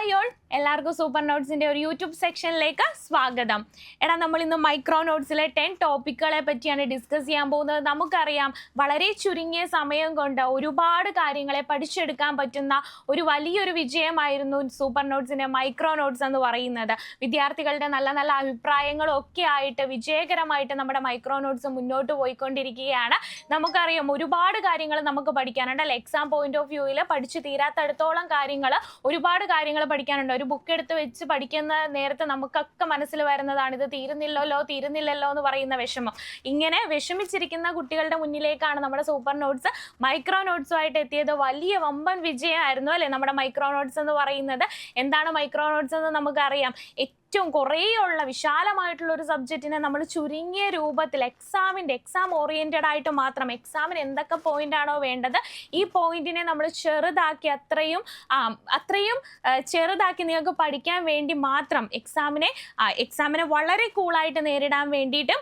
Hi all, എല്ലാവർക്കും super നോട്ട്സിൻ്റെ ഒരു YouTube സെക്ഷനിലേക്ക് സ്വാഗതം. നമ്മൾ ഇന്ന് മൈക്രോ നോട്ട്സിലെ 10 ടോപ്പിക്കുകളെ പറ്റിയാണ് ഡിസ്കസ് ചെയ്യാൻ പോകുന്നത്. നമുക്കറിയാം, വളരെ ചുരുങ്ങിയ സമയം കൊണ്ട് ഒരുപാട് കാര്യങ്ങളെ പഠിച്ചെടുക്കാൻ പറ്റുന്ന ഒരു വലിയൊരു വിജയമായിരുന്നു സൂപ്പർ നോട്ട്സിൻ്റെ മൈക്രോ നോട്ട്സ് എന്ന് പറയുന്നത്. വിദ്യാർത്ഥികളുടെ നല്ല നല്ല അഭിപ്രായങ്ങളും ഒക്കെ ആയിട്ട് വിജയകരമായിട്ട് നമ്മുടെ മൈക്രോ നോട്ട്സ് മുന്നോട്ട് പോയിക്കൊണ്ടിരിക്കുകയാണ്. നമുക്കറിയാം, ഒരുപാട് കാര്യങ്ങൾ നമുക്ക് പഠിക്കാനുണ്ട് അല്ലെ. എക്സാം പോയിന്റ് ഓഫ് വ്യൂവിൽ പഠിച്ചു തീരാത്തടത്തോളം കാര്യങ്ങൾ, ഒരുപാട് കാര്യങ്ങൾ പഠിക്കാനുണ്ട്. ഒരു ബുക്ക് എടുത്ത് വെച്ച് പഠിക്കുന്ന നേരത്തെ നമുക്കൊക്കെ മനസ്സിൽ വരുന്നതാണ്, ഇത് തീരുന്നില്ലല്ലോ എന്ന് പറയുന്ന വിഷമം. ഇങ്ങനെ വിഷമിച്ചിരിക്കുന്ന കുട്ടികളുടെ മുന്നിലേക്കാണ് നമ്മുടെ സൂപ്പർ നോട്ട്സ് മൈക്രോ നോട്ട്സുമായിട്ട് എത്തിയത്. വലിയ വമ്പൻ വിജയമായിരുന്നു അല്ലെ നമ്മുടെ മൈക്രോ നോട്ട്സ് എന്ന് പറയുന്നത്. എന്താണ് മൈക്രോ നോട്ട്സ് എന്ന് നമുക്കറിയാം. ഏറ്റവും കുറേയുള്ള വിശാലമായിട്ടുള്ള ഒരു സബ്ജക്റ്റിനെ നമ്മൾ ചുരുങ്ങിയ രൂപത്തിൽ എക്സാം ഓറിയന്റഡ് ആയിട്ട് മാത്രം, എക്സാമിന് എന്തൊക്കെ പോയിന്റ് ആണോ വേണ്ടത്, ഈ പോയിന്റിനെ നമ്മൾ ചെറുതാക്കി അത്രയും ചെറുതാക്കി നിങ്ങൾക്ക് പഠിക്കാൻ വേണ്ടി മാത്രം, എക്സാമിനെ വളരെ കൂളായിട്ട് നേരിടാൻ വേണ്ടിയിട്ട്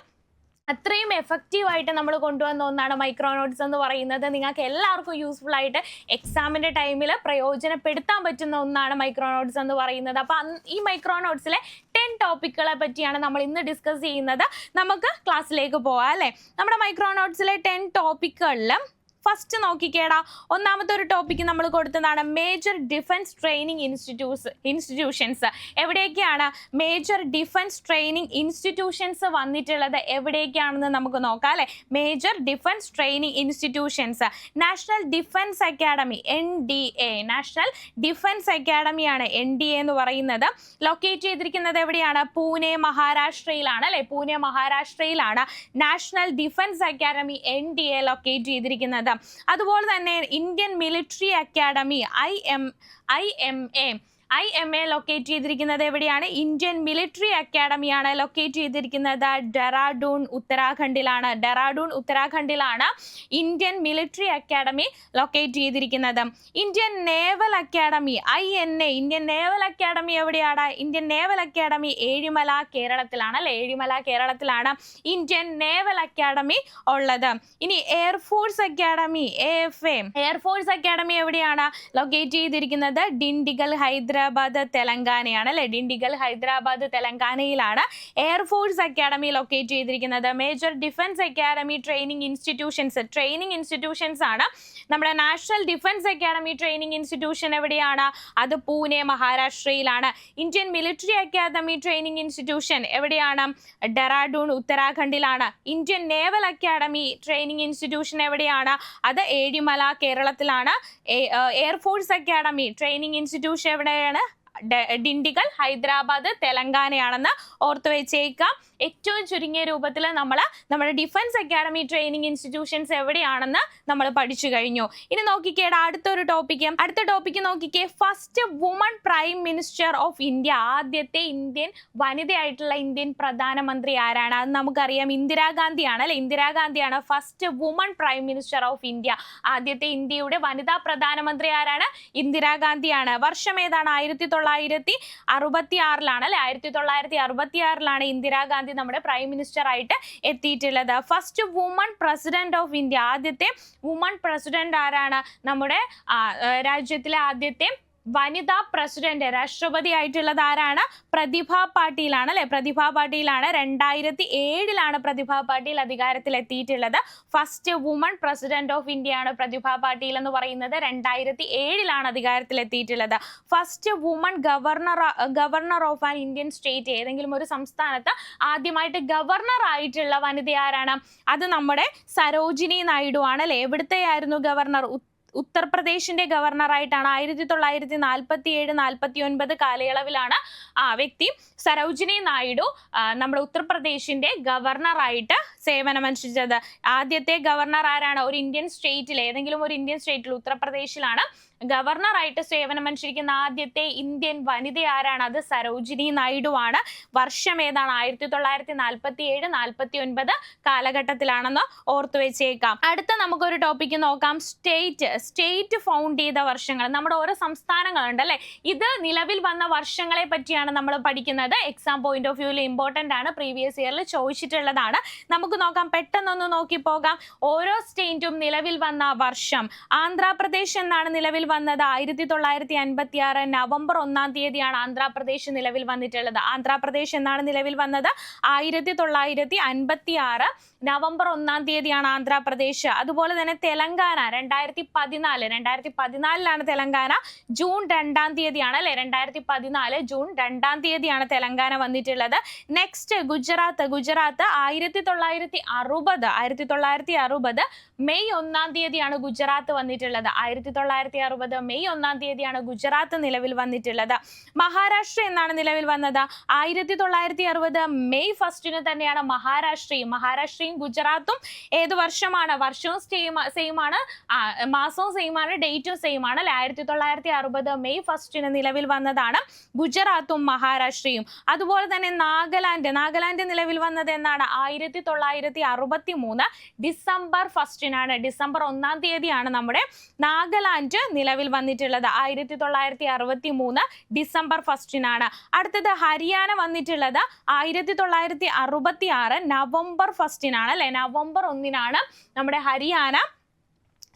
അത്രയും എഫക്റ്റീവായിട്ട് നമ്മൾ കൊണ്ടുവന്ന ഒന്നാണ് മൈക്രോ നോട്ട്സ് എന്ന് പറയുന്നത്. നിങ്ങൾക്ക് എല്ലാവർക്കും യൂസ്ഫുൾ ആയിട്ട് എക്സാമിൻ്റെ ടൈമിൽ പ്രയോജനപ്പെടുത്താൻ പറ്റുന്ന ഒന്നാണ് മൈക്രോ നോട്ട്സ് എന്ന് പറയുന്നത്. അപ്പോൾ ഈ മൈക്രോ നോട്ട്സിലെ 10 ടോപ്പിക്കുകളെ പറ്റിയാണ് നമ്മൾ ഇന്ന് ഡിസ്കസ് ചെയ്യുന്നത്. നമുക്ക് ക്ലാസ്സിലേക്ക് പോവാം അല്ലേ. നമ്മുടെ മൈക്രോ നോട്ട്സിലെ 10 ടോപ്പിക്കുകളിൽ ഫസ്റ്റ് നോക്കിക്കേടാ, ഒന്നാമത്തെ ഒരു ടോപ്പിക്ക് നമ്മൾ കൊടുത്തതാണ് മേജർ ഡിഫൻസ് ട്രെയിനിങ് ഇൻസ്റ്റിറ്റ്യൂഷൻസ്. എവിടേക്കാണ് മേജർ ഡിഫൻസ് ട്രെയിനിങ് ഇൻസ്റ്റിറ്റ്യൂഷൻസ് വന്നിട്ടുള്ളത്, എവിടേക്കാണെന്ന് നമുക്ക് നോക്കാം അല്ലെ. Major defence training institutions, national defence academy NDA, national defence അക്കാഡമിയാണ് NDA എന്ന് പറയുന്നത്. ലൊക്കേറ്റ് ചെയ്തിരിക്കുന്നത് എവിടെയാണ്? പൂനെ മഹാരാഷ്ട്രയിലാണ് അല്ലെ. പൂനെ മഹാരാഷ്ട്രയിലാണ് national defence academy NDA locate ചെയ്തിരിക്കുന്നത്. അതുപോലെ തന്നെ Indian military academy IMA locate ചെയ്തിരിക്കുന്നത് എവിടെയാണ്? ഇന്ത്യൻ മിലിറ്ററി അക്കാഡമിയാണ് ലൊക്കേറ്റ് ചെയ്തിരിക്കുന്നത് ഡെറാഡൂൺ ഉത്തരാഖണ്ഡിലാണ് ഇന്ത്യൻ മിലിറ്ററി അക്കാഡമി ലൊക്കേറ്റ് ചെയ്തിരിക്കുന്നത്. Indian naval academy INA, Indian naval academy എവിടെയാണ്? ഇന്ത്യൻ നേവൽ അക്കാഡമി ഏഴിമല കേരളത്തിലാണ് അല്ലെ. ഏഴിമല കേരളത്തിലാണ് ഇന്ത്യൻ നേവൽ അക്കാഡമി ഉള്ളത്. ഇനി air force academy AFA, air force academy എവിടെയാണ് ലൊക്കേറ്റ് ചെയ്തിരിക്കുന്നത്? ഡിണ്ടിഗൽ ഹൈദരാബാദ് തെലങ്കാനയാണ് അല്ലെ. ഡിണ്ടിഗൽ ഹൈദരാബാദ് തെലങ്കാനയിലാണ് എയർഫോഴ്സ് അക്കാഡമി ലൊക്കേറ്റ് ചെയ്തിരിക്കുന്നത്. Major defence academy training institutions ആണ്. നമ്മുടെ national defence academy training institution എവിടെയാണ്? അത് പൂനെ മഹാരാഷ്ട്രയിലാണ്. Indian military academy training institution എവിടെയാണ്? ഡെറാഡൂൺ ഉത്തരാഖണ്ഡിലാണ്. Indian naval academy training institution എവിടെയാണ്? അത് ഏഴിമല കേരളത്തിലാണ്. എയർഫോഴ്സ് അക്കാഡമി ട്രെയിനിങ് ഇൻസ്റ്റിറ്റ്യൂഷൻ എവിടെയാണ്? ഡിണ്ടിഗൽ ഹൈദരാബാദ് തെലങ്കാനയാണെന്ന് ഓർത്ത് വെച്ചേക്കാം. ഏറ്റവും ചുരുങ്ങിയ രൂപത്തിൽ നമ്മുടെ ഡിഫൻസ് അക്കാഡമി ട്രെയിനിങ് ഇൻസ്റ്റിറ്റ്യൂഷൻസ് എവിടെയാണെന്ന് നമ്മൾ പഠിച്ചു കഴിഞ്ഞു. ഇനി നോക്കിക്കേടാ, അടുത്ത ടോപ്പിക്ക് നോക്കിക്കേ. First woman prime minister of India, ആദ്യത്തെ ഇന്ത്യൻ വനിതയായിട്ടുള്ള ഇന്ത്യൻ പ്രധാനമന്ത്രി ആരാണ്? അത് നമുക്കറിയാം, ഇന്ദിരാഗാന്ധിയാണ് അല്ലെ. ഇന്ദിരാഗാന്ധിയാണ് first woman prime minister of India. ആദ്യത്തെ ഇന്ത്യയുടെ വനിതാ പ്രധാനമന്ത്രി ആരാണ്? ഇന്ദിരാഗാന്ധിയാണ്. വർഷം ഏതാണ്? 1966 അല്ലെ. 1966 ഇന്ദിരാഗാന്ധി നമ്മുടെ പ്രൈം മിനിസ്റ്റർ ആയിട്ട് എത്തിയിട്ടുള്ളത്. First woman president of India, ആദ്യത്തെ വുമൺ പ്രസിഡന്റ് ആരാണ്? നമ്മുടെ രാജ്യത്തിലെ ആദ്യത്തെ വനിതാ പ്രസിഡന്റ്, രാഷ്ട്രപതി ആയിട്ടുള്ളത് ആരാണ്? പ്രതിഭ പാട്ടീലാണ് അല്ലെ. പ്രതിഭ പാട്ടീലാണ്. 2007 പ്രതിഭ പാട്ടീൽ അധികാരത്തിൽ എത്തിയിട്ടുള്ളത്. First woman president of India ആണ് പ്രതിഭ പാട്ടീൽ എന്ന് പറയുന്നത്. 2007 അധികാരത്തിൽ എത്തിയിട്ടുള്ളത്. First woman governor of an Indian state, ഏതെങ്കിലും ഒരു സംസ്ഥാനത്ത് ആദ്യമായിട്ട് ഗവർണർ ആയിട്ടുള്ള വനിത ആരാണ്? അത് നമ്മുടെ സരോജിനി നായിഡു ആണ് അല്ലെ. എവിടുത്തെയായിരുന്നു ഗവർണർ? ഉത്തർപ്രദേശിന്റെ ഗവർണറായിട്ടാണ് 1947-49 കാലയളവിലാണ് ആ വ്യക്തി സരോജിനി നായിഡു നമ്മുടെ ഉത്തർപ്രദേശിന്റെ ഗവർണറായിട്ട് സേവനമനുഷ്ഠിച്ചത്. ആദ്യത്തെ ഗവർണർ ആരാണ്? ഒരു ഇന്ത്യൻ സ്റ്റേറ്റിൽ, ഏതെങ്കിലും ഒരു ഇന്ത്യൻ സ്റ്റേറ്റിൽ ഉത്തർപ്രദേശിലാണ് ഗവർണറായിട്ട് സേവനമനുഷ്ഠിക്കുന്ന ആദ്യത്തെ ഇന്ത്യൻ വനിത ആരാണ്? അത് സരോജിനി നായിഡു ആണ്. വർഷം ഏതാണ്? 1947-49 കാലഘട്ടത്തിലാണെന്ന് ഓർത്തു വെച്ചേക്കാം. അടുത്ത നമുക്കൊരു ടോപ്പിക്ക് നോക്കാം. സ്റ്റേറ്റ് ഫൗണ്ട് ചെയ്ത വർഷങ്ങൾ. നമ്മുടെ ഓരോ സംസ്ഥാനങ്ങളുണ്ട് അല്ലെ. ഇത് നിലവിൽ വന്ന വർഷങ്ങളെ പറ്റിയാണ് നമ്മൾ പഠിക്കുന്നത്. എക്സാം പോയിന്റ് ഓഫ് വ്യൂവിൽ ഇമ്പോർട്ടൻ്റ് ആണ്, പ്രീവിയസ് ഇയറിൽ ചോദിച്ചിട്ടുള്ളതാണ്. നമുക്ക് നോക്കാം, പെട്ടെന്നൊന്ന് നോക്കി പോകാം. ഓരോ സ്റ്റേറ്റും നിലവിൽ വന്ന വർഷം. ആന്ധ്രാപ്രദേശ് എന്നാണ് നിലവിൽ വന്നത് 1956 നവംബർ 1 തീയതിയാണ് ആന്ധ്രാപ്രദേശ് നിലവിൽ വന്നിട്ടുള്ളത്. ആന്ധ്രാപ്രദേശ് എന്നാണ് നിലവിൽ വന്നത് 1956 നവംബർ 1 തീയതിയാണ് ആന്ധ്രാപ്രദേശ്. അതുപോലെ തന്നെ തെലങ്കാന 2014 തെലങ്കാന ജൂൺ 2 തീയതിയാണ് അല്ലെ. 2014 ജൂൺ 2 തീയതിയാണ് തെലങ്കാന വന്നിട്ടുള്ളത്. നെക്സ്റ്റ് ഗുജറാത്ത് 1960 മെയ് 1 തീയതിയാണ് ഗുജറാത്ത് വന്നിട്ടുള്ളത്. 1960 മെയ് 1 തീയതിയാണ് ഗുജറാത്ത് നിലവിൽ വന്നിട്ടുള്ളത്. മഹാരാഷ്ട്ര എന്നാണ് നിലവിൽ വന്നത് 1960 മെയ് 1 തന്നെയാണ് മഹാരാഷ്ട്രയും ഗുജറാത്തും ഏത് വർഷമാണ്? വർഷവും സെയിം ആണ്, മാസവും സെയിം ആണ്, ഡേറ്റും സെയിം ആണ് അല്ലെ. 1960 മെയ് 1 നിലവിൽ വന്നതാണ് ഗുജറാത്തും മഹാരാഷ്ട്രയും. അതുപോലെ തന്നെ നാഗാലാൻഡ് നിലവിൽ വന്നത് എന്നാണ് 1963 ഡിസംബർ 1 ഡിസംബർ 1 തീയതിയാണ് നമ്മുടെ നാഗാലാൻഡ് നിലവിൽ വന്നിട്ടുള്ളത്. 1963 ഡിസംബർ 1 അടുത്തത് ഹരിയാന വന്നിട്ടുള്ളത് 1966 നവംബർ 1 അല്ലെ. നവംബർ 1 നമ്മുടെ ഹരിയാന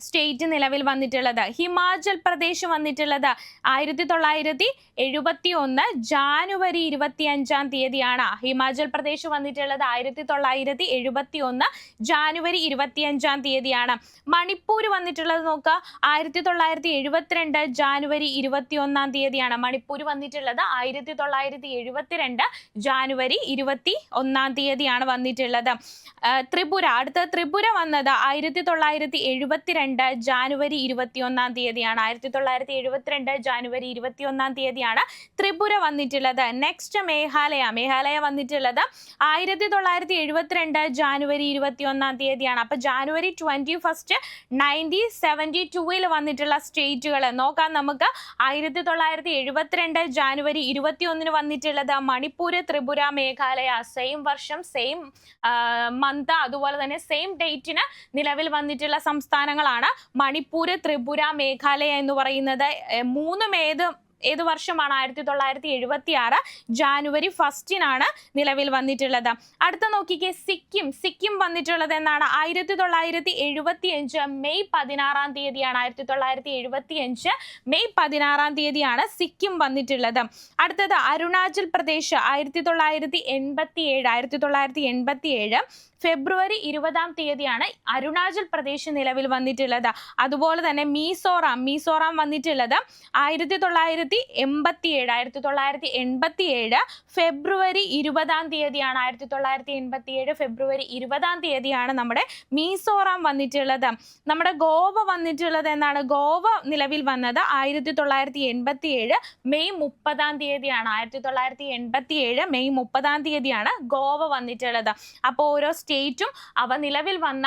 സ്റ്റേറ്റ് നിലവിൽ വന്നിട്ടുള്ളത്. ഹിമാചൽ പ്രദേശ് വന്നിട്ടുള്ളത് 1971 ജാനുവരി 25 തീയതിയാണ്. ഹിമാചൽ പ്രദേശ് വന്നിട്ടുള്ളത് 1971 ജാനുവരി 25 തീയതിയാണ്. മണിപ്പൂർ വന്നിട്ടുള്ളത് നോക്കുക 1972 ജാനുവരി 21 തീയതിയാണ്. മണിപ്പൂർ വന്നിട്ടുള്ളത് 1972 ജാനുവരി 21 തീയതിയാണ് വന്നിട്ടുള്ളത്. അടുത്ത ത്രിപുര വന്നത് 1972 ജാനുവരി 21 തീയതിയാണ്. 1972 ജാനുവരി 21 തീയതിയാണ് ത്രിപുര വന്നിട്ടുള്ളത്. നെക്സ്റ്റ് മേഘാലയ വന്നിട്ടുള്ളത് 1972 ജാനുവരി 21 തീയതിയാണ്. അപ്പൊ ജാനുവരി 21 1972 വന്നിട്ടുള്ള സ്റ്റേറ്റുകൾ നോക്കാം നമുക്ക്. 1972 ജാനുവരി 21 വന്നിട്ടുള്ളത് മണിപ്പൂർ, ത്രിപുര, മേഘാലയ. സെയിം വർഷം സെയിം മന്ത് അതുപോലെ തന്നെ സെയിം ഡേറ്റിന് നിലവിൽ വന്നിട്ടുള്ള സംസ്ഥാനങ്ങളാണ് മണിപ്പൂർ, ത്രിപുര, മേഘാലയ എന്ന് പറയുന്നത്. മൂന്നും ഏത് വർഷമാണ്? 1976 ജാനുവരി 1 നിലവിൽ വന്നിട്ടുള്ളത്. അടുത്ത നോക്കിക്കേ സിക്കിം വന്നിട്ടുള്ളത് എന്നാണ് 1975 മെയ് 16 തീയതിയാണ്. 1975 മെയ് 16 തീയതിയാണ് സിക്കിം വന്നിട്ടുള്ളത്. അടുത്തത് അരുണാചൽ പ്രദേശ് 1987 ഫെബ്രുവരി 20 തീയതിയാണ് അരുണാചൽ പ്രദേശ് നിലവിൽ വന്നിട്ടുള്ളത്. അതുപോലെ തന്നെ മിസോറാം വന്നിട്ടുള്ളത് 1987 ഫെബ്രുവരി 20 തീയതിയാണ്. 1987 ഫെബ്രുവരി 20 തീയതിയാണ് നമ്മുടെ മിസോറാം വന്നിട്ടുള്ളത്. നമ്മുടെ ഗോവ വന്നിട്ടുള്ളത് എന്നാണ്? ഗോവ നിലവിൽ വന്നത് 1987 മെയ് 30 തീയതിയാണ്. 1987 മെയ് 30 തീയതിയാണ് ഗോവ വന്നിട്ടുള്ളത്. അപ്പോൾ ഓരോ സ്റ്റേറ്റും അവ നിലവിൽ വന്ന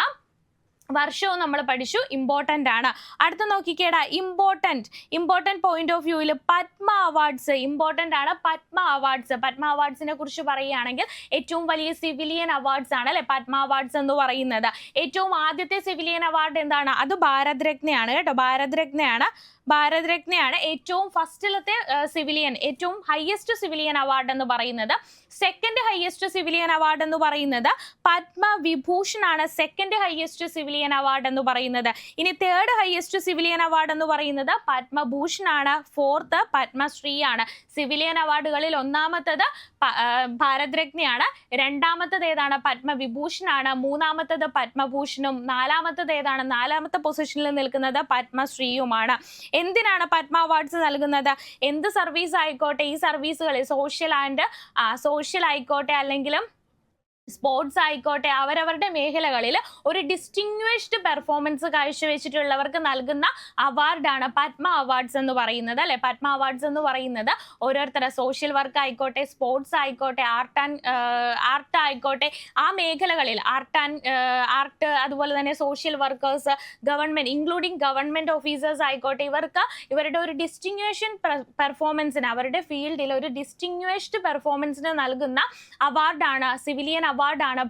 വർഷവും നമ്മൾ പഠിച്ചു. ഇമ്പോർട്ടൻ്റ് ആണ്. അടുത്ത നോക്കിക്കേടാ ഇമ്പോർട്ടൻ്റ് പോയിന്റ് ഓഫ് വ്യൂവിൽ പത്മ അവാർഡ്സ് ഇമ്പോർട്ടൻ്റ് ആണ്. പത്മ അവാർഡ്സിനെ കുറിച്ച് പറയുകയാണെങ്കിൽ ഏറ്റവും വലിയ സിവിലിയൻ അവാർഡ്സ് ആണ് അല്ലെ പത്മ അവാർഡ്സ് എന്ന് പറയുന്നത്. ഏറ്റവും ആദ്യത്തെ സിവിലിയൻ അവാർഡ് എന്താണ്? അത് ഭാരത് രത്നയാണ് കേട്ടോ. ഭാരത് രത്നയാണ് ഏറ്റവും ഫസ്റ്റിലത്തെ സിവിലിയൻ, ഏറ്റവും ഹയസ്റ്റ് സിവിലിയൻ അവാർഡ് എന്ന് പറയുന്നത്. സെക്കൻഡ് ഹയസ്റ്റ് സിവിലിയൻ അവാർഡ് എന്ന് പറയുന്നത് പത്മവിഭൂഷൺ ആണ്. സെക്കൻഡ് ഹയസ്റ്റ് സിവിലിയൻ അവാർഡ് എന്ന് പറയുന്നത്. ഇനി തേർഡ് ഹയസ്റ്റ് സിവിലിയൻ അവാർഡ് എന്ന് പറയുന്നത് പത്മഭൂഷൺ ആണ്. ഫോർത്ത് പത്മശ്രീ ആണ്. സിവിലിയൻ അവാർഡുകളിൽ ഒന്നാമത്തത് ഭാരത് രത്നയാണ്. രണ്ടാമത്തത് ഏതാണ്? പത്മവിഭൂഷൺ ആണ്. മൂന്നാമത്തത് പത്മഭൂഷണും. നാലാമത്തത് ഏതാണ്? നാലാമത്തെ പൊസിഷനിൽ നിൽക്കുന്നത് പത്മശ്രീയുമാണ്. എന്തിനാണ് പത്മ അവാർഡ്സ് നൽകുന്നത്? എന്ത് സർവീസ് ആയിക്കോട്ടെ, ഈ സർവീസുകളിൽ സോഷ്യൽ ആയിക്കോട്ടെ അല്ലെങ്കിലും സ്പോർട്സ് ആയിക്കോട്ടെ, അവരവരുടെ മേഖലകളിൽ ഒരു ഡിസ്റ്റിങ്വിഷ്ഡ് പെർഫോമൻസ് കാഴ്ചവെച്ചിട്ടുള്ളവർക്ക് നൽകുന്ന അവാർഡാണ് പത്മ അവാർഡ്സ് എന്ന് പറയുന്നത് അല്ലെ. പത്മ അവാർഡ്സ് എന്ന് പറയുന്നത് ഓരോരുത്തരുടെ സോഷ്യൽ വർക്ക് ആയിക്കോട്ടെ, സ്പോർട്സ് ആയിക്കോട്ടെ, ആർട്ട് ആയിക്കോട്ടെ, ആ മേഖലകളിൽ ആർട്ട് അതുപോലെ തന്നെ social workers, government including government officers ആയിക്കോട്ടെ, ഇവർക്ക് ഇവരുടെ ഒരു ഡിസ്റ്റിങ്വേഷൻ പെർഫോമൻസിന്, അവരുടെ ഫീൽഡിൽ ഒരു ഡിസ്റ്റിങ്വിഷ്ഡ് പെർഫോമൻസിന് നൽകുന്ന അവാർഡാണ് സിവിലിയൻ അവാർഡാണ്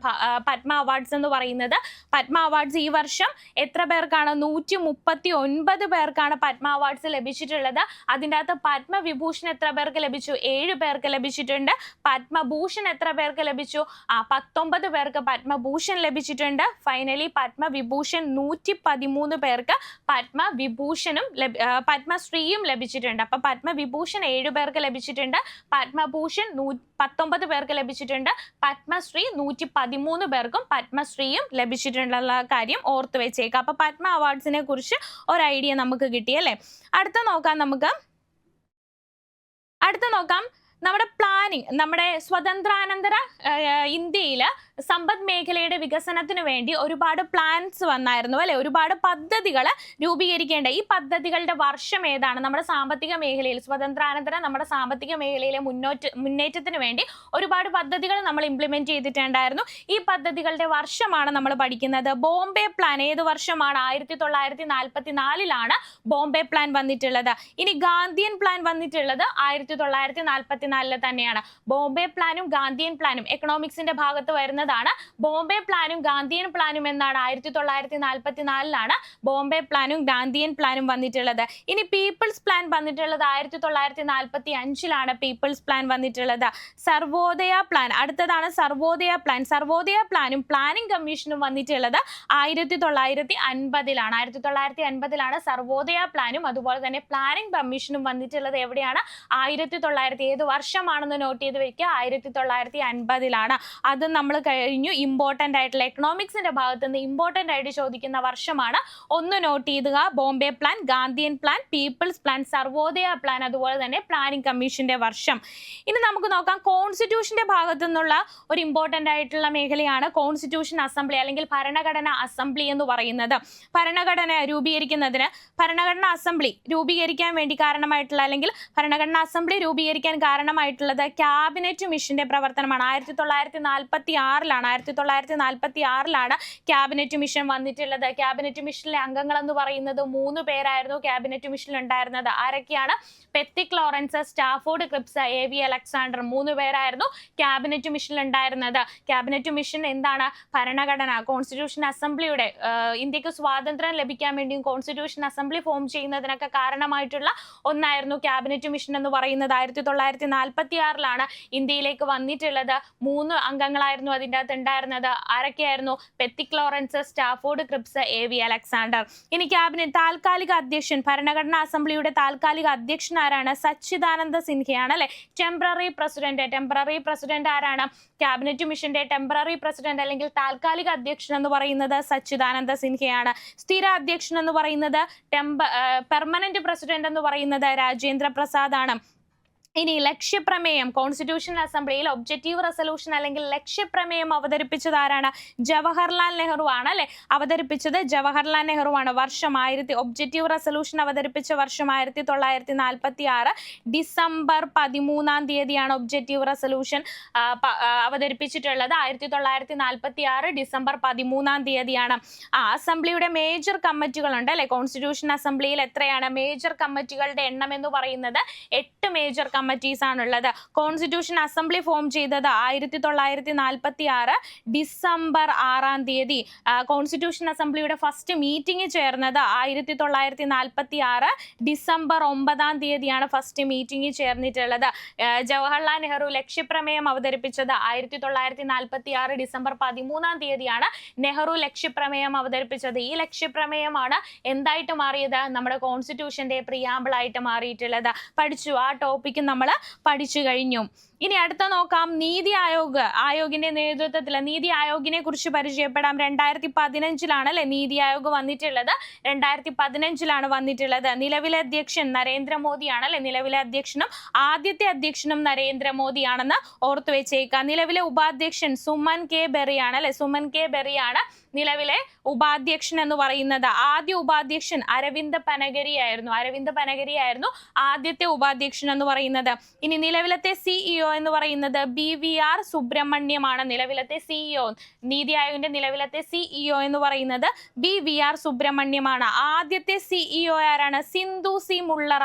പത്മ അവാർഡ്സ് എന്ന് പറയുന്നത്. പത്മ അവാർഡ്സ് ഈ വർഷം എത്ര പേർക്കാണ്? 139 പേർക്കാണ് പത്മ അവാർഡ്സ് ലഭിച്ചിട്ടുള്ളത്. അതിൻ്റെ അകത്ത് പത്മവിഭൂഷൺ എത്ര പേർക്ക് ലഭിച്ചു? 7 പേർക്ക് ലഭിച്ചിട്ടുണ്ട്. പത്മഭൂഷൺ എത്ര പേർക്ക് ലഭിച്ചു? 19 പേർക്ക് പത്മഭൂഷൺ ലഭിച്ചിട്ടുണ്ട്. ഫൈനലി പത്മവിഭൂഷൺ 113 പേർക്ക് പത്മവിഭൂഷണും പത്മശ്രീയും ലഭിച്ചിട്ടുണ്ട്. അപ്പൊ പത്മവിഭൂഷൺ 7 പേർക്ക് ലഭിച്ചിട്ടുണ്ട്, പത്മഭൂഷൺ 19 പേർക്ക് ലഭിച്ചിട്ടുണ്ട്, പത്മശ്രീ 113 പേർക്കും പത്മശ്രീയും ലഭിച്ചിട്ടുള്ള കാര്യം ഓർത്തു വെച്ചേക്കാം. അപ്പൊ പത്മ അവാർഡ്സിനെ കുറിച്ച് ഒരു ഐഡിയ നമുക്ക് കിട്ടിയല്ലേ. അടുത്ത നോക്കാം നമ്മുടെ പ്ലാനിങ്. നമ്മുടെ സ്വതന്ത്രാനന്തര ഇന്ത്യയിൽ സമ്പദ് മേഖലയുടെ വികസനത്തിന് വേണ്ടി ഒരുപാട് പ്ലാൻസ് വന്നായിരുന്നു അല്ലെ, ഒരുപാട് പദ്ധതികൾ രൂപീകരിക്കേണ്ട. ഈ പദ്ധതികളുടെ വർഷം ഏതാണ്? നമ്മുടെ സാമ്പത്തിക മേഖലയിൽ, സ്വതന്ത്രാനന്തര നമ്മുടെ സാമ്പത്തിക മേഖലയിലെ മുന്നേറ്റത്തിന് വേണ്ടി ഒരുപാട് പദ്ധതികൾ നമ്മൾ ഇംപ്ലിമെന്റ് ചെയ്തിട്ടുണ്ടായിരുന്നു. ഈ പദ്ധതികളുടെ വർഷമാണ് നമ്മൾ പഠിക്കുന്നത്. ബോംബെ പ്ലാൻ ഏത് വർഷമാണ്? 1944 ബോംബെ പ്ലാൻ വന്നിട്ടുള്ളത്. ഇനി ഗാന്ധിയൻ പ്ലാൻ വന്നിട്ടുള്ളത് 1944 തന്നെയാണ്. ബോംബെ പ്ലാനും ഗാന്ധിയൻ പ്ലാനും എക്കണോമിക്സിന്റെ ഭാഗത്ത് വരുന്നതാണ്. ബോംബെ പ്ലാനും ഗാന്ധിയൻ പ്ലാനും എന്നാണ് 1944 ബോംബെ പ്ലാനും ഗാന്ധിയൻ പ്ലാനും വന്നിട്ടുള്ളത്. ഇനി പീപ്പിൾസ് പ്ലാൻ വന്നിട്ടുള്ളത് 1945 പീപ്പിൾസ് പ്ലാൻ വന്നിട്ടുള്ളത്. സർവോദയ പ്ലാൻ അടുത്തതാണ്. സർവോദയ പ്ലാനും പ്ലാനിംഗ് കമ്മീഷനും വന്നിട്ടുള്ളത് 1950 1950 സർവോദയ പ്ലാനും അതുപോലെ തന്നെ പ്ലാനിംഗ് കമ്മീഷനും വന്നിട്ടുള്ളത്. എവിടെയാണ്? 1900. ഏത് വർഷമാണെന്ന് നോട്ട് ചെയ്ത് വെക്കുക. 1950 അത് നമ്മൾ കഴിഞ്ഞു. ഇമ്പോർട്ടൻ്റ് ആയിട്ടുള്ള എക്കണോമിക്സിന്റെ ഭാഗത്ത് നിന്ന് ഇമ്പോർട്ടൻ്റ് ആയിട്ട് ചോദിക്കുന്ന വർഷമാണ്. ഒന്ന് നോട്ട് ചെയ്യുക. Bombay plan, Gandhian plan, people's plan, Sarvodaya plan, അതുപോലെ തന്നെ പ്ലാനിംഗ് കമ്മീഷന്റെ വർഷം. ഇനി നമുക്ക് നോക്കാം കോൺസ്റ്റിറ്റ്യൂഷന്റെ ഭാഗത്തു നിന്നുള്ള ഒരു ഇമ്പോർട്ടൻ്റ് ആയിട്ടുള്ള മേഖലയാണ് കോൺസ്റ്റിറ്റ്യൂഷൻ അസംബ്ലി അല്ലെങ്കിൽ ഭരണഘടനാ അസംബ്ലി എന്ന് പറയുന്നത്. ഭരണഘടനാ അസംബ്ലി രൂപീകരിക്കാൻ വേണ്ടി കാരണമായിട്ടുള്ള അല്ലെങ്കിൽ ഭരണഘടനാ അസംബ്ലി രൂപീകരിക്കാൻ കാരണമായിട്ടുള്ളത് ക്യാബിനറ്റ് മിഷന്റെ പ്രവർത്തനമാണ്. 1946 ക്യാബിനറ്റ് മിഷൻ വന്നിട്ടുള്ളത്. ക്യാബിനറ്റ് മിഷനിലെ അംഗങ്ങൾ എന്ന് പറയുന്നത് 3 പേരായിരുന്നു ക്യാബിനറ്റ് മിഷനിൽ ഉണ്ടായിരുന്നത്. ആരൊക്കെയാണ്? Pethick Lawrence, Stafford Cripps, AV Alexander 3 പേരായിരുന്നു ക്യാബിനറ്റ് മിഷനിൽ ഉണ്ടായിരുന്നത്. ക്യാബിനറ്റ് മിഷൻ എന്താണ്? ഭരണഘടന കോൺസ്റ്റിറ്റ്യൂഷൻ അസംബ്ലിയുടെ ഇന്ത്യക്ക് സ്വാതന്ത്ര്യം ലഭിക്കാൻ വേണ്ടിയും കോൺസ്റ്റിറ്റ്യൂഷൻ അസംബ്ലി ഫോം ചെയ്യുന്നതിനൊക്കെ കാരണമായിട്ടുള്ള ഒന്നായിരുന്നു ക്യാബിനറ്റ് മിഷൻ എന്ന് പറയുന്നത്. 1946 ഇന്ത്യയിലേക്ക് വന്നിട്ടുള്ളത്. 3 അംഗങ്ങളായിരുന്നു അതിൻ്റെ അകത്ത് ഉണ്ടായിരുന്നത്. ആരൊക്കെയായിരുന്നു? Pethick Lawrence, Stafford Cripps, AV Alexander. ഇനി ക്യാബിനറ്റ് താൽക്കാലിക അധ്യക്ഷൻ, ഭരണഘടനാ അസംബ്ലിയുടെ താൽക്കാലിക അധ്യക്ഷൻ ആരാണ്? സച്ചിദാനന്ദ സിൻഹയാണ് അല്ലെ. ടെമ്പററി പ്രസിഡന്റ് ആരാണ്? ക്യാബിനറ്റ് മിഷന്റെ ടെമ്പററി പ്രസിഡന്റ് അല്ലെങ്കിൽ താൽക്കാലിക അധ്യക്ഷൻ എന്ന് പറയുന്നത് സച്ചിദാനന്ദ സിൻഹയാണ്. സ്ഥിര അധ്യക്ഷൻ എന്ന് പറയുന്നത് പെർമനന്റ് പ്രസിഡന്റ് എന്ന് പറയുന്നത് രാജേന്ദ്ര പ്രസാദ് ആണ്. ഇനി ലക്ഷ്യപ്രമേയം കോൺസ്റ്റിറ്റ്യൂഷൻ അസംബ്ലിയിൽ ഒബ്ജക്റ്റീവ് റെസൊല്യൂഷൻ അല്ലെങ്കിൽ ലക്ഷ്യപ്രമേയം അവതരിപ്പിച്ചത് ആരാണ്? ജവഹർലാൽ നെഹ്റു ആണ് അല്ലെ. അവതരിപ്പിച്ചത് ജവഹർലാൽ നെഹ്റു ആണ്. വർഷം ഒബ്ജക്റ്റീവ് റെസൊല്യൂഷൻ അവതരിപ്പിച്ച വർഷം 1946 ഡിസംബർ 13 ഒബ്ജക്റ്റീവ് റെസൊല്യൂഷൻ അവതരിപ്പിച്ചിട്ടുള്ളത്. 1946 ഡിസംബർ 13 അസംബ്ലിയുടെ മേജർ കമ്മിറ്റികളുണ്ട് അല്ലെ. കോൺസ്റ്റിറ്റ്യൂഷൻ അസംബ്ലിയിൽ എത്രയാണ് മേജർ കമ്മിറ്റികളുടെ എണ്ണം എന്ന് പറയുന്നത്? 8 മേജർ കമ്മിറ്റീസ് ആണുള്ളത്. കോൺസ്റ്റിറ്റ്യൂഷൻ അസംബ്ലി ഫോം ചെയ്തത് 1946 ഡിസംബർ 6 കോൺസ്റ്റിറ്റ്യൂഷൻ അസംബ്ലിയുടെ ഫസ്റ്റ് മീറ്റിംഗ് ചേർന്നത് 1946 ഡിസംബർ 9 ഫസ്റ്റ് മീറ്റിംഗ് ചേർന്നിട്ടുള്ളത്. ജവഹർലാൽ നെഹ്റു ലക്ഷ്യപ്രമേയം അവതരിപ്പിച്ചത് 1946 ഡിസംബർ 13 നെഹ്റു ലക്ഷ്യപ്രമേയം അവതരിപ്പിച്ചത്. ഈ ലക്ഷ്യപ്രമേയമാണ് എന്തായിട്ട് മാറിയത്? നമ്മുടെ കോൺസ്റ്റിറ്റ്യൂഷന്റെ പ്രിയാമ്പിൾ ആയിട്ട് മാറിയിട്ടുള്ളത്. പഠിച്ചു. ആ ടോപ്പിക്ക് നമ്മൾ പഠിച്ചു കഴിഞ്ഞു. ഇനി അടുത്ത നോക്കാം. നീതി ആയോഗിന്റെ നേതൃത്വത്തിൽ നീതി ആയോഗിനെ കുറിച്ച് പരിചയപ്പെടാം. 2015 അല്ലെ നീതി ആയോഗ് വന്നിട്ടുള്ളത്. 2015 വന്നിട്ടുള്ളത്. നിലവിലെ അധ്യക്ഷൻ നരേന്ദ്രമോദിയാണ് അല്ലെ. നിലവിലെ അധ്യക്ഷനും ആദ്യത്തെ അധ്യക്ഷനും നരേന്ദ്രമോദിയാണെന്ന് ഓർത്തു വെച്ചേക്കാം. നിലവിലെ ഉപാധ്യക്ഷൻ സുമൻ കെ ബെറിയാണ് അല്ലെ. സുമൻ കെ ബെറിയാണ് നിലവിലെ ഉപാധ്യക്ഷൻ എന്ന് പറയുന്നത്. ആദ്യ ഉപാധ്യക്ഷൻ അരവിന്ദ് പനഗരിയായിരുന്നു ആദ്യത്തെ ഉപാധ്യക്ഷൻ എന്ന് പറയുന്നത്. ഇനി നിലവിലത്തെ CEO എന്ന് പറയുന്നത് BVR സുബ്രഹ്മണ്യമാണ്. നിലവിലത്തെ CEO നീതി ആയോഗിന്റെ നിലവിലത്തെ CEO എന്ന് പറയുന്നത് BVR സുബ്രഹ്മണ്യമാണ്. ആദ്യത്തെ CEO ആരാണ്? സിന്ധു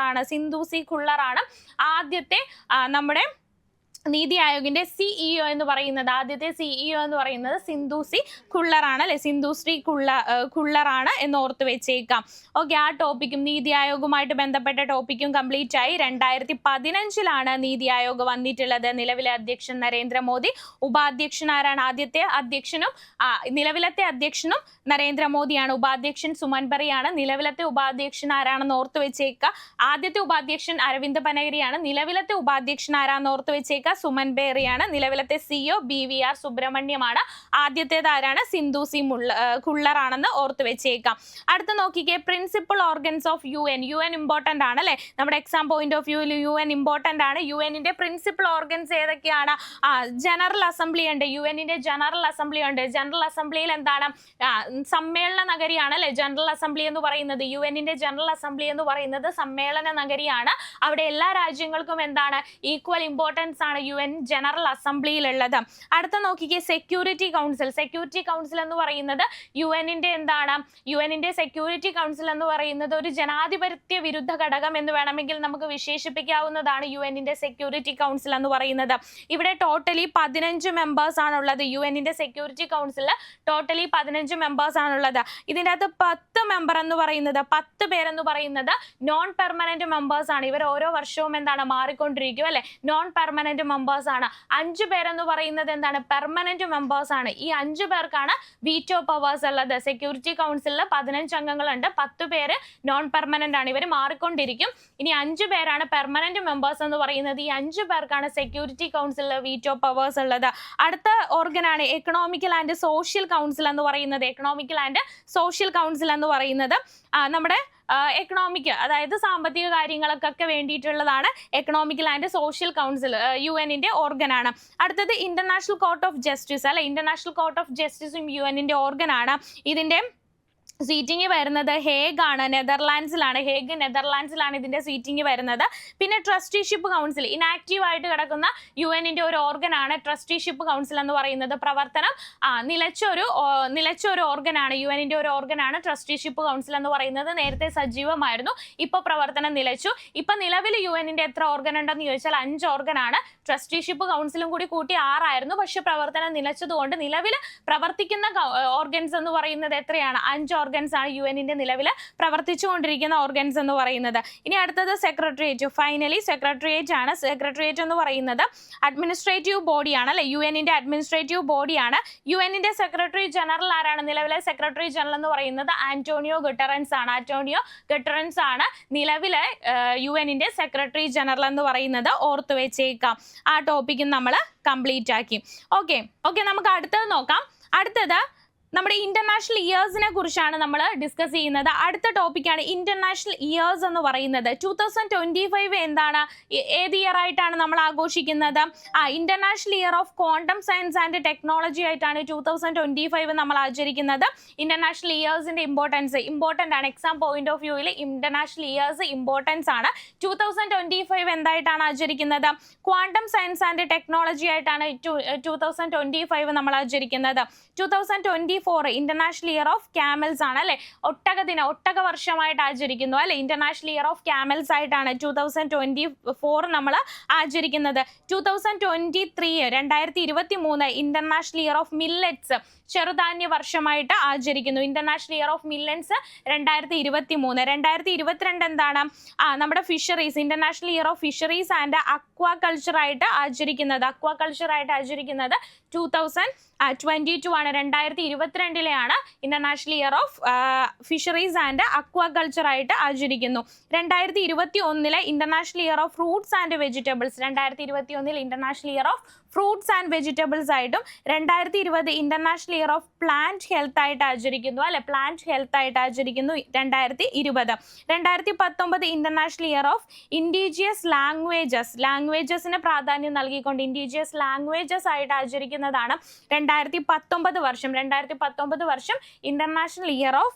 സി ഖുള്ളറാണ്. ആദ്യത്തെ നമ്മുടെ നീതി ആയോഗിന്റെ സിഇഒ എന്ന് പറയുന്നത്, ആദ്യത്തെ സിഇഒ എന്ന് പറയുന്നത് സിന്ധു സി ഖുള്ളറാണ് അല്ലെ, സിന്ധു ശ്രീ ഖുള്ളറാണ് എന്ന് ഓർത്ത് വെച്ചേക്കാം. ഓക്കെ, ആ ടോപ്പിക്കും നീതി ആയോഗുമായിട്ട് ബന്ധപ്പെട്ട ടോപ്പിക്കും കംപ്ലീറ്റ് ആയി. 2015 നീതി ആയോഗ് വന്നിട്ടുള്ളത്. നിലവിലെ അധ്യക്ഷൻ നരേന്ദ്രമോദി, ഉപാധ്യക്ഷൻ ആരാണ്? ആദ്യത്തെ അധ്യക്ഷനും നിലവിലത്തെ അധ്യക്ഷനും നരേന്ദ്രമോദിയാണ്. ഉപാധ്യക്ഷൻ സുമൻ ബറിയാണ്. നിലവിലത്തെ ഉപാധ്യക്ഷൻ ആരാണെന്ന് ഓർത്ത് വെച്ചേക്കുക. ആദ്യത്തെ ഉപാധ്യക്ഷൻ അരവിന്ദ് പനഗരിയാണ്. നിലവിലത്തെ ഉപാധ്യക്ഷൻ ആരാന്ന് ഓർത്ത് വെച്ചേക്കുക? സുമൻ ബേറിയാണ്. നിലവിലത്തെ സിഇഒ BVR സുബ്രഹ്മണ്യമാണ്. ആദ്യത്തേത് ആരാണ്? സിന്ധു സി ഖുള്ളറാണെന്ന് ഓർത്ത് വെച്ചേക്കാം. അടുത്ത നോക്കിക്കേ, principal organs of UN. UN important ആണ് അല്ലെ, നമ്മുടെ എക്സാം പോയിന്റ് ഓഫ് വ്യൂവിൽ UN ഇമ്പോർട്ടന്റ് ആണ്. UNന്റെ പ്രിൻസിപ്പൽ ഓർഗൻസ് ഏതൊക്കെയാണ്? ജനറൽ അസംബ്ലി ഉണ്ട്, UNന്റെ ജനറൽ അസംബ്ലി ഉണ്ട്. ജനറൽ അസംബ്ലിയിൽ എന്താണ്? സമ്മേളന നഗരിയാണ് അല്ലെ ജനറൽ അസംബ്ലി എന്ന് പറയുന്നത്. UNന്റെ ജനറൽ അസംബ്ലി എന്ന് പറയുന്നത് സമ്മേളന നഗരിയാണ്. അവിടെ എല്ലാ രാജ്യങ്ങൾക്കും എന്താണ്? ഈക്വൽ ഇമ്പോർട്ടൻസ് ആണ് UN ജനറൽ അസംബ്ലിയിലുള്ളത്. അടുത്ത നോക്കിക്കേ, സെക്യൂരിറ്റി കൗൺസിൽ. സെക്യൂരിറ്റി കൗൺസിൽ എന്ന് പറയുന്നത് UNന്റെ എന്താണ്? UNന്റെ സെക്യൂരിറ്റി കൗൺസിൽ എന്ന് പറയുന്നത് ഒരു ജനാധിപത്യ വിരുദ്ധ ഘടകം എന്ന് വേണമെങ്കിൽ നമുക്ക് വിശേഷിപ്പിക്കാവുന്നതാണ് UNന്റെ സെക്യൂരിറ്റി കൗൺസിൽ എന്ന് പറയുന്നത്. ഇവിടെ ടോട്ടലി 15 മെമ്പേഴ്സ് ആണുള്ളത്. UNന്റെ സെക്യൂരിറ്റി കൗൺസിൽ ടോട്ടലി 15 മെമ്പേഴ്സ് ആണുള്ളത്. ഇതിൻ്റെ അകത്ത് 10 മെമ്പർ എന്ന് പറയുന്നത്, 10 പേരെന്ന് പറയുന്നത് നോൺ പെർമനന്റ് മെമ്പേഴ്സ് ആണ്. ഇവർ ഓരോ വർഷവും എന്താണ്? മാറിക്കൊണ്ടിരിക്കും അല്ലെ, നോൺ പെർമനന്റ് മെമ്പേഴ്സ് ആണ്. 5 പേരെന്ന് പറയുന്നത് എന്താണ്? പെർമനന്റ് മെമ്പേഴ്സ് ആണ്. ഈ 5 പേർക്കാണ് വീറ്റോ പവേഴ്സ് ഉള്ളത്. സെക്യൂരിറ്റി കൗൺസിലിൽ 15 അംഗങ്ങളുണ്ട്, 10 പേര് നോൺ പെർമനന്റ് ആണ്, ഇവർ മാറിക്കൊണ്ടിരിക്കും. ഇനി 5 പേരാണ് പെർമനന്റ് മെമ്പേഴ്സ് എന്ന് പറയുന്നത്. ഈ 5 പേർക്കാണ് സെക്യൂരിറ്റി കൗൺസിലിൽ വീറ്റോ പവേഴ്സ് ഉള്ളത്. അടുത്ത ഓർഗൻ ആണ് എക്കണോമിക്കൽ ആൻഡ് സോഷ്യൽ കൗൺസിൽ എന്ന് പറയുന്നത്. എക്കണോമിക്കൽ ആൻഡ് സോഷ്യൽ കൗൺസിൽ എന്ന് പറയുന്നത് നമ്മുടെ എക്കണോമിക്, അതായത് സാമ്പത്തിക കാര്യങ്ങൾക്കൊക്കെ വേണ്ടിയിട്ടുള്ളതാണ് എക്കണോമിക്കൽ ആൻഡ് സോഷ്യൽ കൗൺസിൽ, UNന്റെ ഓർഗൻ ആണ്. അടുത്തത് ഇന്റർനാഷണൽ കോർട്ട് ഓഫ് ജസ്റ്റിസ് അല്ലെ, ഇന്റർനാഷണൽ കോർട്ട് ഓഫ് ജസ്റ്റിസും UNന്റെ ഓർഗൻ ആണ്. ഇതിന്റെ സീറ്റിംഗ് വരുന്നത് ഹേഗ് ആണ്, നെതർലാൻഡ്സിലാണ്. ഹേഗ് നെതർലാൻഡ്സിലാണ് ഇതിന്റെ സീറ്റിംഗ് വരുന്നത്. പിന്നെ ട്രസ്റ്റിഷിപ്പ് കൗൺസിൽ, ഇനാക്റ്റീവ് ആയിട്ട് കിടക്കുന്ന UNന്റെ ഒരു ഓർഗൻ ആണ് ട്രസ്റ്റിഷിപ്പ് കൗൺസിൽ എന്ന് പറയുന്നത്. പ്രവർത്തനം നിലച്ചൊരു ഓർഗൻ ആണ്, UNന്റെ ഒരു ഓർഗൻ ആണ് ട്രസ്റ്റിഷിപ്പ് കൗൺസിൽ എന്ന് പറയുന്നത്. നേരത്തെ സജീവമായിരുന്നു, ഇപ്പൊ പ്രവർത്തനം നിലച്ചു. ഇപ്പൊ നിലവിൽ UNന്റെ എത്ര ഓർഗൻ ഉണ്ടെന്ന് ചോദിച്ചാൽ 5 ഓർഗൻ ആണ്. ട്രസ്റ്റിഷിപ്പ് കൗൺസിലും കൂടി കൂട്ടി 6 ആയിരുന്നു, പക്ഷെ പ്രവർത്തനം നിലച്ചതുകൊണ്ട് നിലവിൽ പ്രവർത്തിക്കുന്ന ഓർഗൻസ് എന്ന് പറയുന്നത് എത്രയാണ്? 5 ഓർഗൻസ് ആണ് UNന്റെ നിലവിൽ പ്രവർത്തിച്ചുകൊണ്ടിരിക്കുന്ന ഓർഗൻസ് എന്ന് പറയുന്നത്. ഇനി അടുത്തത് സെക്രട്ടേറിയറ്റ്. ഫൈനലി സെക്രട്ടേറിയറ്റ് ആണ്. സെക്രട്ടേറിയറ്റ് എന്ന് പറയുന്നത് അഡ്മിനിസ്ട്രേറ്റീവ് ബോഡിയാണ് അല്ലെ, UNന്റെ അഡ്മിനിസ്ട്രേറ്റീവ് ബോഡിയാണ്. UNന്റെ സെക്രട്ടറി ജനറൽ ആരാണ്? നിലവിലെ സെക്രട്ടറി ജനറൽ എന്ന് പറയുന്നത് ആന്റോണിയോ ഗുട്ടറൻസ് ആണ്. ആന്റോണിയോ ഗുട്ടറൻസ് ആണ് നിലവിലെ UNന്റെ സെക്രട്ടറി ജനറൽ എന്ന് പറയുന്നത്. ഓർത്തു വെച്ചേക്കാം. ആ ടോപ്പിക്കും നമ്മൾ കംപ്ലീറ്റ് ആക്കി. ഓക്കെ, നമുക്ക് അടുത്തത് നോക്കാം. അടുത്തത് നമ്മുടെ ഇന്റർനാഷണൽ ഇയേഴ്സിനെ കുറിച്ചാണ് നമ്മൾ ഡിസ്കസ് ചെയ്യുന്നത്. അടുത്ത ടോപ്പിക്കാണ് ഇന്റർനാഷണൽ ഇയേഴ്സ് എന്ന് പറയുന്നത്. 2025 എന്താണ്? ഏത് ഇയർ ആയിട്ടാണ് നമ്മൾ ആഘോഷിക്കുന്നത്? International year of quantum science and technology ആയിട്ടാണ് 2025 നമ്മൾ ആചരിക്കുന്നത്. ഇന്റർനാഷണൽ ഇയേഴ്സിന്റെ ഇമ്പോർട്ടൻ്റ് ആണ്. എക്സാം പോയിന്റ് ഓഫ് വ്യൂവിൽ ഇന്റർനാഷണൽ ഇയേഴ്സ് ഇമ്പോർട്ടൻസ് ആണ്. 2025 എന്തായിട്ടാണ് ആചരിക്കുന്നത്? ക്വാണ്ടം സയൻസ് ആൻഡ് ടെക്നോളജി ആയിട്ടാണ് 2025 നമ്മൾ ആചരിക്കുന്നത്. 2024 ഇന്റർനാഷണൽ ഇയർ ഓഫ് ക്യാമൽസ് ആണ് അല്ലെ, ഒട്ടക വർഷമായിട്ട് ആചരിക്കുന്നു അല്ലെ. ഇന്റർനാഷണൽ ഇയർ ഓഫ് ക്യാമൽസ് ആയിട്ടാണ് 2024 നമ്മൾ ആചരിക്കുന്നത്. 2023 ഇന്റർനാഷണൽ ഇയർ ഓഫ് മില്ലറ്റ്സ്, ചെറുധാന്യ വർഷമായിട്ട് ആചരിക്കുന്നു. International year of millets 2023. 2022 എന്താണ്? നമ്മുടെ fisheries, international year of fisheries and aquaculture ആയിട്ട് ആചരിക്കുന്നത്. 2022 ആണ്. 2022 international year of fisheries and aquaculture ആയിട്ട് ആചരിക്കുന്നു. 2021 international year of fruits and vegetables. 2021 international year of fruits and vegetables ആയിട്ടും 2020 international year of plant health ആയിട്ട് ആചരിക്കുന്നു അല്ലെ, പ്ലാന്റ് ഹെൽത്ത് ആയിട്ട് ആചരിക്കുന്നു 2020. 2019 ഇന്റർനാഷണൽ ഇയർ ഓഫ് ഇൻഡിജിയസ് ലാംഗ്വേജസിന് പ്രാധാന്യം നൽകിക്കൊണ്ട് ഇൻഡിജിയസ് ലാംഗ്വേജസ് ആയിട്ട് ആചരിക്കുന്നതാണ് 2019 വർഷം. 2019 2019 വർഷം ഇന്റർനാഷണൽ ഇയർ ഓഫ്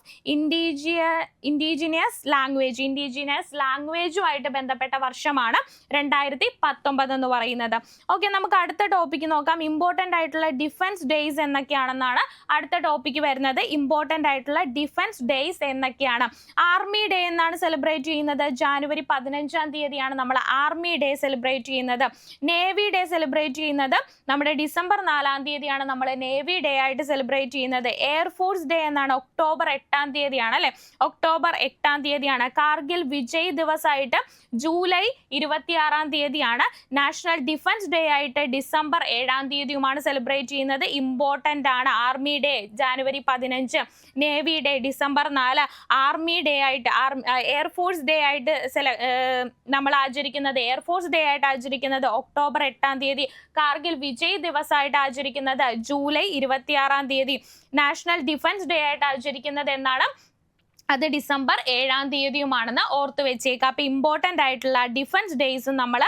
ഇൻഡിജിനിയസ് ലാംഗ്വേജുമായിട്ട് ബന്ധപ്പെട്ട വർഷമാണ് 2019 എന്ന് പറയുന്നത്. ഓക്കെ, നമുക്ക് അടുത്ത ടോപ്പിക്ക് നോക്കാം. ഇമ്പോർട്ടൻ്റ് ആയിട്ടുള്ള ഡിഫൻസ് ഡേയ്സ് എന്നൊക്കെയാണെന്നാണ് അടുത്ത ടോപ്പിക്ക് വരുന്നത്. ഇമ്പോർട്ടൻ്റ് ആയിട്ടുള്ള ഡിഫൻസ് ഡേയ്സ് എന്നൊക്കെയാണ്. ആർമി ഡേ എന്നാണ് സെലിബ്രേറ്റ് ചെയ്യുന്നത്. ജാനുവരി 15 തീയതിയാണ് നമ്മൾ ആർമി ഡേ സെലിബ്രേറ്റ് ചെയ്യുന്നത്. നേവി ഡേ സെലിബ്രേറ്റ് ചെയ്യുന്നത് നമ്മുടെ ഡിസംബർ 4 തീയതിയാണ് നമ്മൾ നേവി ഡേ ആയിട്ട് സെലിബ്രേറ്റ് ചെയ്യുന്നത്. എയർഫോഴ്സ് ഡേ എന്നാണ് ഒക്ടോബർ 8 തീയതിയാണ് അല്ലെ, ഒക്ടോബർ 8 തീയതിയാണ്. കാർഗിൽ വിജയ് ദിവസ് ആയിട്ട് ജൂലൈ 26 തീയതിയാണ്. നാഷണൽ ഡിഫൻസ് ഡേ ആയിട്ട് ഡിസംബർ 7 തീയതിയുമാണ് സെലിബ്രേറ്റ് ചെയ്യുന്നത്. ഇമ്പോർട്ടൻ്റ് ആണ്. Army day January 15, navy day December 4, army day ആയിട്ട് എയർഫോഴ്സ് ഡേ ആയിട്ട് നമ്മൾ ആചരിക്കുന്നത് ഒക്ടോബർ 8 തീയതി. കാർഗിൽ വിജയ് ദിവസ് ആയിട്ട് ആചരിക്കുന്നത് ജൂലൈ 26 തീയതി. നാഷണൽ ഡിഫൻസ് ഡേ ആയിട്ട് ആചരിക്കുന്നത് എന്നാണ്, അത് ഡിസംബർ 7 തീയതിയുമാണെന്ന് ഓർത്ത് വെച്ചേക്കാം. അപ്പോൾ ഇമ്പോർട്ടൻ്റ് ആയിട്ടുള്ള ഡിഫൻസ് ഡേയ്സും നമ്മൾ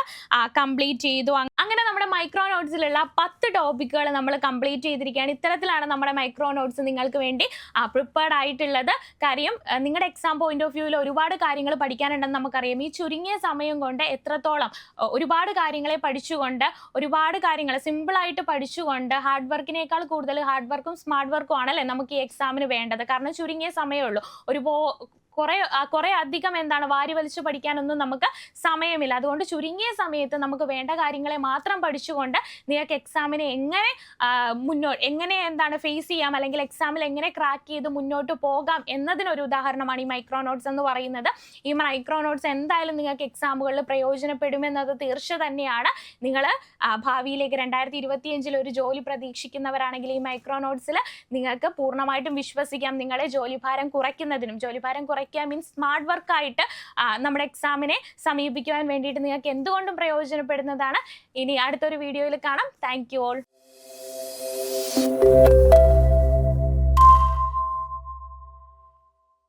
കംപ്ലീറ്റ് ചെയ്തു. അങ്ങനെ നമ്മുടെ മൈക്രോ നോട്ട്സിലുള്ള 10 ടോപ്പിക്കുകൾ നമ്മൾ കംപ്ലീറ്റ് ചെയ്തിരിക്കുകയാണ്. ഇത്തരത്തിലാണ് നമ്മുടെ മൈക്രോ നോട്ട്സ് നിങ്ങൾക്ക് വേണ്ടി പ്രിപ്പയർഡ് ആയിട്ടുള്ളത്. കാര്യം നിങ്ങളുടെ എക്സാം പോയിന്റ് ഓഫ് വ്യൂവിൽ ഒരുപാട് കാര്യങ്ങൾ പഠിക്കാനുണ്ടെന്ന് നമുക്കറിയാം. ഈ ചുരുങ്ങിയ സമയം കൊണ്ട് എത്രത്തോളം ഒരുപാട് കാര്യങ്ങളെ പഠിച്ചുകൊണ്ട്, ഒരുപാട് കാര്യങ്ങൾ സിമ്പിളായിട്ട് പഠിച്ചുകൊണ്ട്, ഹാർഡ് വർക്കിനേക്കാൾ കൂടുതൽ ഹാർഡ് വർക്കും സ്മാർട്ട് വർക്കും ആണല്ലേ നമുക്ക് ഈ എക്സാമിന് വേണ്ടത്. കാരണം ചുരുങ്ങിയ സമയമേ ഉള്ളൂ. കുറെ അധികം വാരി വലിച്ചു പഠിക്കാനൊന്നും നമുക്ക് സമയമില്ല. അതുകൊണ്ട് ചുരുങ്ങിയ സമയത്ത് നമുക്ക് വേണ്ട കാര്യങ്ങളെ മാത്രം പഠിച്ചുകൊണ്ട് നിങ്ങൾക്ക് എക്സാമിനെ എങ്ങനെ ഫേസ് ചെയ്യാം, അല്ലെങ്കിൽ എക്സാമിൽ എങ്ങനെ ക്രാക്ക് ചെയ്ത് മുന്നോട്ട് പോകാം എന്നതിനൊരു ഉദാഹരണമാണ് ഈ മൈക്രോ നോട്ട്സ് എന്ന് പറയുന്നത്. ഈ മൈക്രോ നോട്ട്സ് എന്തായാലും നിങ്ങൾക്ക് എക്സാമുകളിൽ പ്രയോജനപ്പെടുമെന്നത് തീർച്ച തന്നെയാണ്. നിങ്ങൾ ഭാവിയിലേക്ക് 2025 ഒരു ജോലി പ്രതീക്ഷിക്കുന്നവരാണെങ്കിൽ ഈ മൈക്രോ നോട്ട്സിൽ നിങ്ങൾക്ക് പൂർണ്ണമായിട്ടും വിശ്വസിക്കാം. നിങ്ങളെ ജോലിഭാരം കുറയ്ക്കാൻ മീൻസ് സ്മാർട്ട് വർക്കായിട്ട് നമ്മുടെ എക്സാമിനെ സമീപിക്കുവാൻ വേണ്ടിയിട്ട് നിങ്ങൾക്ക് എന്തുകൊണ്ടും പ്രയോജനപ്പെടുന്നതാണ്. ഇനി അടുത്തൊരു വീഡിയോയിൽ കാണാം. Thank you all.